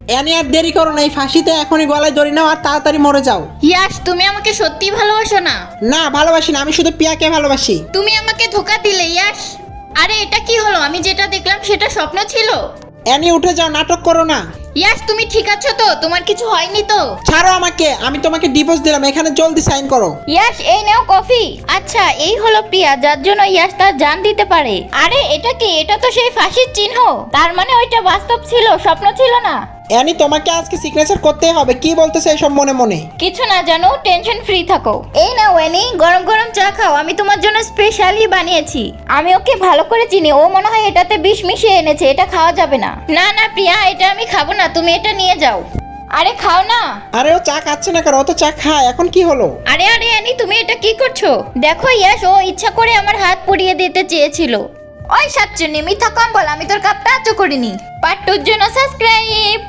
Any আর দেরি করো না, এই ফাঁসিতে এখনই গলায় ধরে নাও আর তাড়াতাড়ি মরে যাও। ইয়াশ, তুমি আমাকে সত্যি ভালোবাসো না? না ভালোবাসি না, আমি শুধু পিয়াকে ভালোবাসি। তুমি আমাকে ধোকা দিলে ইয়াশ। আরে এটা কি হলো? আমি যেটা দেখলাম সেটা স্বপ্ন ছিল। এনি উঠে যাও, নাটক করো না। ইয়াশ, তুমি ঠিক আছো তো? তোমার কিছু হয়নি তো? ছাড়ো আমাকে, আমি তোমাকে ডিভোর্স দিলাম, এখানে জলদি সাইন করো। ইয়াশ, এই নাও কফি। আচ্ছা, এই হলো প্রিয়া, যার জন্য ইয়াশ তার জান দিতে পারে। আরে এটা কি? এটা তো সেই ফাঁসির চিহ্ন। তার মানে ওইটা বাস্তব ছিল, স্বপ্ন ছিল না। এনি তোমাকে আজকে সিগনেচার করতেই হবে। কি বলতেছে এসব মনে মনে? কিছু না জানো, টেনশন ফ্রি থাকো। এই নাও এনি, গরম গরম চা খাও, আমি তোমার জন্য স্পেশালি বানিয়েছি। আমি ওকে ভালো করে চিনি, ও মনে হয় এটাতে বিষ মিশিয়ে এনেছে, এটা খাওয়া যাবে না। না না প্রিয়া, এটা আমি খাবো না, তুমি এটা নিয়ে যাও। আরে খাও না। আরে ও চা খাচ্ছে না কেন? ও তো চা খায়, এখন কি হলো? আরে আরে এনি, তুমি এটা কি করছো? দেখো ইয়াশ, ও ইচ্ছা করে আমার হাত পুড়িয়ে দিতে চেয়েছিল। ওই সাতচুন্নি, মিথ্যা কম বল, আমি তোর কাপ টাচও করিনি। পার্ট 2 এর জন্য সাবস্ক্রাইব।